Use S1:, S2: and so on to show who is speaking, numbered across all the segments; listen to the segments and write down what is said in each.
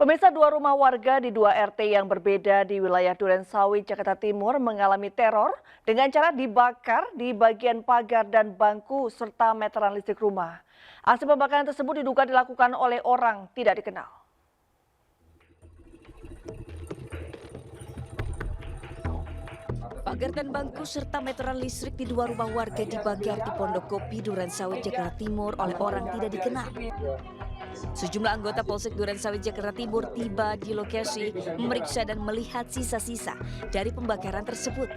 S1: Pemirsa, dua rumah warga di dua RT yang berbeda di wilayah Durensawit, Jakarta Timur mengalami teror dengan cara dibakar di bagian pagar dan bangku serta meteran listrik rumah. Aksi pembakaran tersebut diduga dilakukan oleh orang tidak dikenal.
S2: Pagar dan bangku serta meteran listrik di dua rumah warga dibakar di Pondok Kopi, Durensawit, Jakarta Timur oleh orang tidak dikenal. Sejumlah anggota Polsek Durensawit, Jakarta Timur tiba di lokasi memeriksa dan melihat sisa-sisa dari pembakaran tersebut.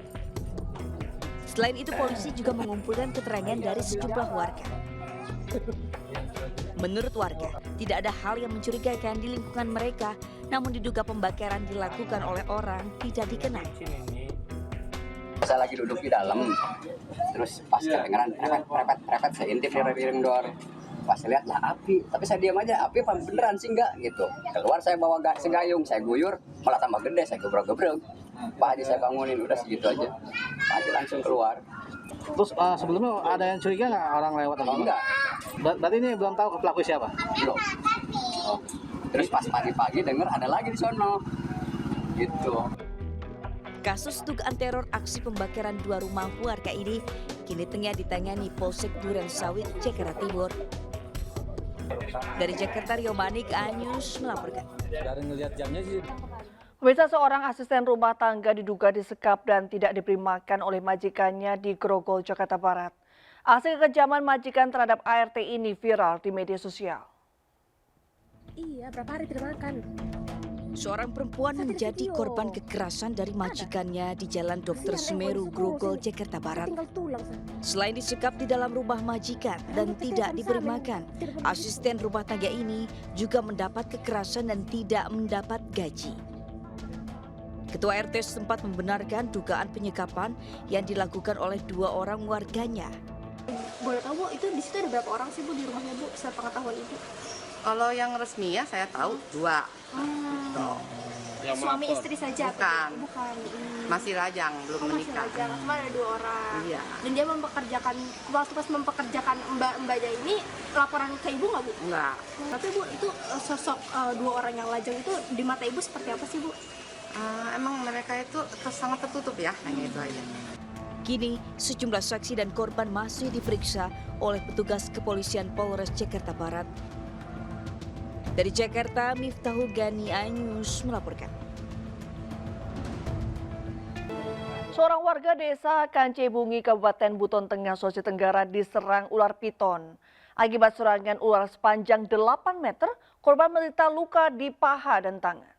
S2: Selain itu, polisi juga mengumpulkan keterangan dari sejumlah warga. Menurut warga, tidak ada hal yang mencurigakan di lingkungan mereka, namun diduga pembakaran dilakukan oleh orang tidak dikenal.
S3: Saya lagi duduk di dalam, terus pas kedengeran repet, saya intip dari ring door. Pas saya lihat lah api, tapi saya diam aja, api apa beneran sih enggak gitu. Keluar saya bawa segayung, saya guyur, malah tambah gede, saya gebrek-gebrek. Pak Haji saya bangunin, udah segitu aja. Pak Haji langsung keluar.
S4: Terus sebelumnya ada yang curiga nggak orang lewat atau
S3: Enggak.
S4: Berarti ini belum tahu pelaku siapa?
S3: Belum. Terus pas pagi-pagi denger ada lagi di sono. Gitu.
S2: Kasus dugaan teror aksi pembakaran dua rumah warga ini kini tengah ditangani Polsek Durensawit, Jakarta Timur. Dari Jakarta, Rio Manik, Anyus melaporkan.
S4: Dari ngelihat jamnya sih.
S1: Pemirsa, seorang asisten rumah tangga diduga disekap dan tidak diberi makan oleh majikannya di Grogol, Jakarta Barat. Aksi kekejaman majikan terhadap ART ini viral di media sosial.
S5: Iya, berapa hari tidak makan.
S2: Seorang perempuan menjadi korban kekerasan dari majikannya di Jalan Dr. Semeru, Grogol, Jakarta Barat. Selain disekap di dalam rumah majikan dan tidak diberi makan, asisten rumah tangga ini juga mendapat kekerasan dan tidak mendapat gaji. Ketua RT sempat membenarkan dugaan penyekapan yang dilakukan oleh dua orang warganya.
S5: Boleh tahu Bu, itu di situ ada berapa orang sih Bu di rumahnya Bu, sepengetahuan Ibu?
S6: Kalau yang resmi ya saya tahu 2.
S5: Suami istri saja?
S6: Bukan.
S5: Bukan.
S6: Masih lajang, belum
S5: Masih
S6: menikah.
S5: lajang, cuma ada 2 orang.
S6: Iya.
S5: Dan dia mempekerjakan, waktu pas mempekerjakan mbak-mbaknya ini, laporan ke Ibu nggak Bu?
S6: Enggak.
S5: Tapi Bu, itu sosok 2 orang yang lajang itu di mata Ibu seperti apa sih Bu?
S6: Emang mereka itu sangat tertutup ya, hanya itu aja.
S2: Kini, sejumlah saksi dan korban masih diperiksa oleh petugas kepolisian Polres Jakarta Barat. Dari Jakarta, Miftahul Gani, Anyus melaporkan.
S1: Seorang warga desa Kancebungi, Kabupaten Buton Tengah, Sulawesi Tenggara diserang ular piton. Akibat serangan ular sepanjang 8 meter, korban menderita luka di paha dan tangan.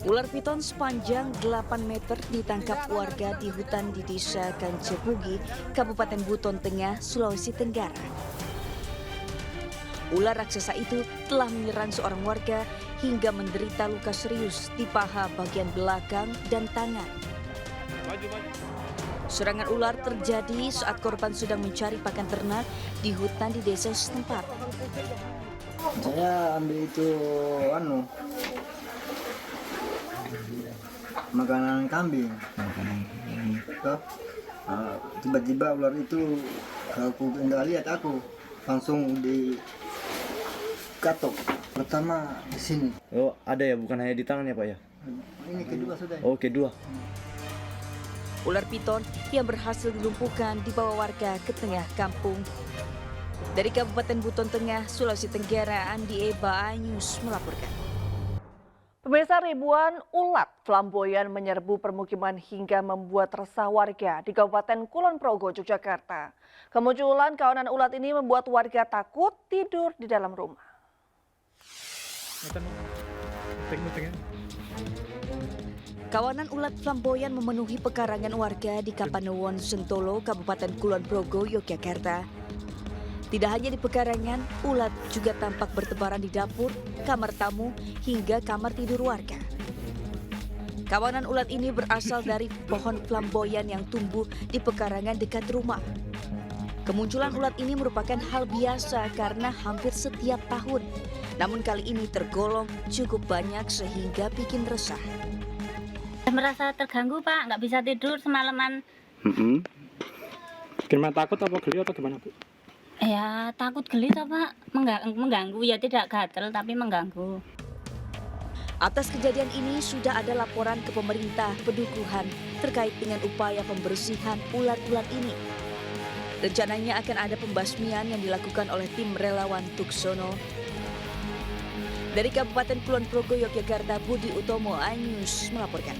S2: Ular piton sepanjang 8 meter ditangkap warga di hutan di desa Kancebugi, Kabupaten Buton Tengah, Sulawesi Tenggara. Ular raksasa itu telah menyerang seorang warga hingga menderita luka serius di paha bagian belakang dan tangan. Serangan ular terjadi saat korban sedang mencari pakan ternak di hutan di desa setempat.
S7: Saya ambil itu makanan kambing. Tiba-tiba ular itu aku nggak lihat, aku langsung dikatok. Pertama di sini.
S8: Oh, ada ya, bukan hanya di tangan ya Pak ya?
S7: Ini kedua sudah.
S8: Oh, kedua.
S2: Ular piton yang berhasil dilumpuhkan dibawa warga ke tengah kampung. Dari Kabupaten Buton Tengah, Sulawesi Tenggara, Andi Eba, Anyus melaporkan.
S1: Pemirsa, ribuan ulat flamboyan menyerbu permukiman hingga membuat resah warga di Kabupaten Kulon Progo, Yogyakarta. Kemunculan kawanan ulat ini membuat warga takut tidur di dalam rumah.
S2: Kawanan ulat flamboyan memenuhi pekarangan warga di Kapanewon, Sentolo, Kabupaten Kulon Progo, Yogyakarta. Tidak hanya di pekarangan, ulat juga tampak bertebaran di dapur, kamar tamu, hingga kamar tidur warga. Kawanan ulat ini berasal dari pohon flamboyan yang tumbuh di pekarangan dekat rumah. Kemunculan ulat ini merupakan hal biasa karena hampir setiap tahun. Namun kali ini tergolong cukup banyak sehingga bikin resah.
S9: Merasa terganggu Pak, nggak bisa tidur semalaman.
S4: Gimana, takut apa geli atau gimana Bu?
S9: Ya takut geli toh Pak, mengganggu ya, tidak gatel tapi mengganggu.
S2: Atas kejadian ini sudah ada laporan ke pemerintah Pedukuhan terkait dengan upaya pembersihan ulat-ulat ini. Rencananya akan ada pembasmian yang dilakukan oleh tim relawan Tuksono. Dari Kabupaten Kulon Progo, Yogyakarta, Budi Utomo, iNews melaporkan.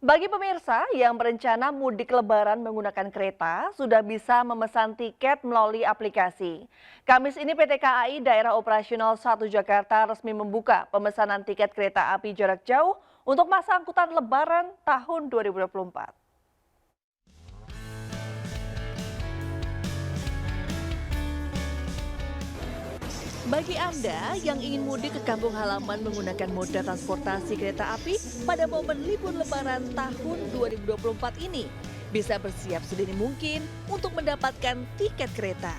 S1: Bagi pemirsa yang berencana mudik lebaran menggunakan kereta, sudah bisa memesan tiket melalui aplikasi. Kamis ini PT KAI Daerah Operasional 1 Jakarta resmi membuka pemesanan tiket kereta api jarak jauh untuk masa angkutan lebaran tahun 2024. Bagi Anda yang ingin mudik ke kampung halaman menggunakan moda transportasi kereta api pada momen libur lebaran tahun 2024 ini, bisa bersiap sedini mungkin untuk mendapatkan tiket kereta.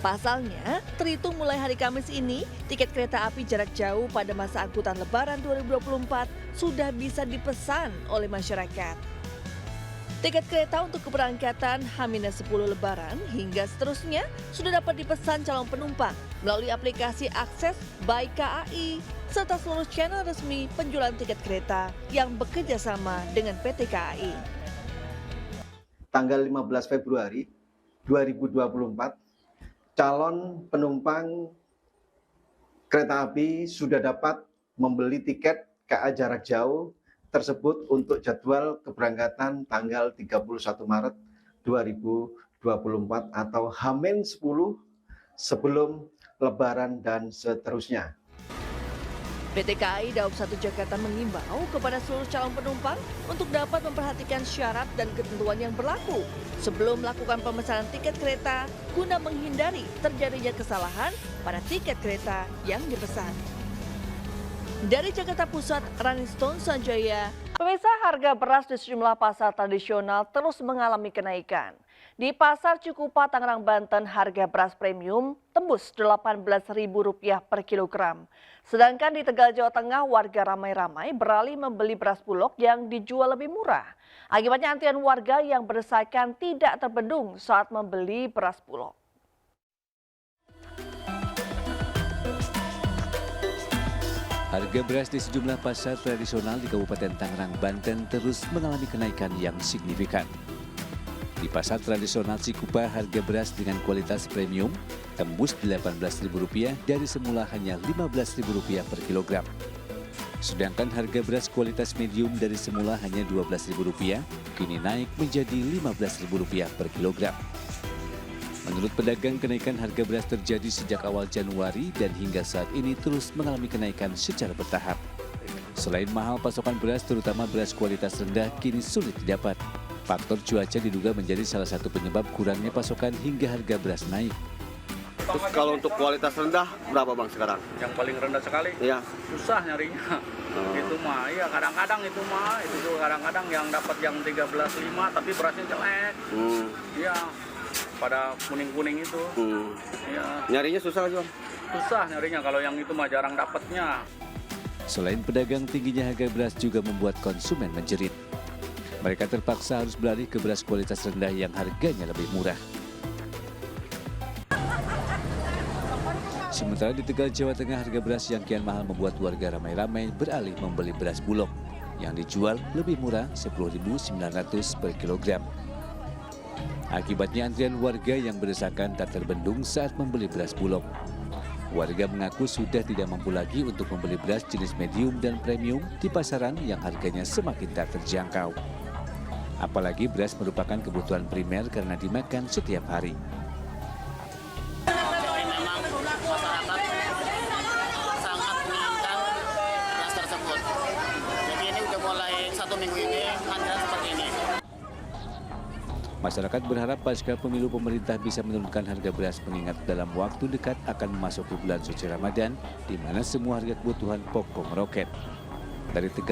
S1: Pasalnya, terhitung mulai hari Kamis ini, tiket kereta api jarak jauh pada masa angkutan lebaran 2024 sudah bisa dipesan oleh masyarakat. Tiket kereta untuk keberangkatan H-10 Lebaran hingga seterusnya sudah dapat dipesan calon penumpang melalui aplikasi Akses by KAI serta seluruh channel resmi penjualan tiket kereta yang bekerja sama dengan PT KAI.
S10: Tanggal 15 Februari 2024, calon penumpang kereta api sudah dapat membeli tiket KA jarak jauh tersebut untuk jadwal keberangkatan tanggal 31 Maret 2024 atau H-10 sebelum Lebaran dan seterusnya.
S1: PT KAI Daob 1 Jakarta mengimbau kepada seluruh calon penumpang untuk dapat memperhatikan syarat dan ketentuan yang berlaku sebelum melakukan pemesanan tiket kereta guna menghindari terjadinya kesalahan pada tiket kereta yang dipesan. Dari Jakarta Pusat, Raniston Sanjaya. Pemirsa, harga beras di sejumlah pasar tradisional terus mengalami kenaikan. Di Pasar Cikupa, Tangerang, Banten, harga beras premium tembus Rp18.000 per kilogram. Sedangkan di Tegal, Jawa Tengah, warga ramai-ramai beralih membeli beras bulog yang dijual lebih murah. Akibatnya antrian warga yang berdesakan tidak terbendung saat membeli beras bulog.
S11: Harga beras di sejumlah pasar tradisional di Kabupaten Tangerang, Banten terus mengalami kenaikan yang signifikan. Di pasar tradisional Cikupa, harga beras dengan kualitas premium tembus Rp18.000 dari semula hanya Rp15.000 per kilogram. Sedangkan harga beras kualitas medium dari semula hanya Rp12.000, kini naik menjadi Rp15.000 per kilogram. Menurut pedagang, kenaikan harga beras terjadi sejak awal Januari dan hingga saat ini terus mengalami kenaikan secara bertahap. Selain mahal, pasokan beras terutama beras kualitas rendah kini sulit didapat. Faktor cuaca diduga menjadi salah satu penyebab kurangnya pasokan hingga harga beras naik.
S12: Terus kalau untuk kualitas rendah berapa Bang sekarang?
S13: Yang paling rendah sekali?
S12: Iya.
S13: Susah nyarinya. Itu mah, ya kadang-kadang itu mah, itu juga kadang-kadang yang dapat yang 13.5 tapi berasnya jelek. Iya. Pada kuning-kuning itu. Ya.
S12: Nyarinya susah juga?
S13: Susah nyarinya, kalau yang itu mah jarang dapatnya.
S11: Selain pedagang, tingginya harga beras juga membuat konsumen menjerit. Mereka terpaksa harus beralih ke beras kualitas rendah yang harganya lebih murah. Sementara di Tegal, Jawa Tengah, harga beras yang kian mahal membuat warga ramai-ramai beralih membeli beras bulog yang dijual lebih murah Rp10.900 per kilogram. Akibatnya antrian warga yang berdesakan tak terbendung saat membeli beras bulog. Warga mengaku sudah tidak mampu lagi untuk membeli beras jenis medium dan premium di pasaran yang harganya semakin tak terjangkau. Apalagi beras merupakan kebutuhan primer karena dimakan setiap hari.
S14: Jadi memang masyarakat sangat menginginkan beras tersebut. Jadi ini udah mulai 1 minggu ini antrian seperti ini.
S11: Masyarakat berharap pasca pemilu pemerintah bisa menurunkan harga beras mengingat dalam waktu dekat akan memasuki bulan suci Ramadan di mana semua harga kebutuhan pokok meroket. Dari Tegal,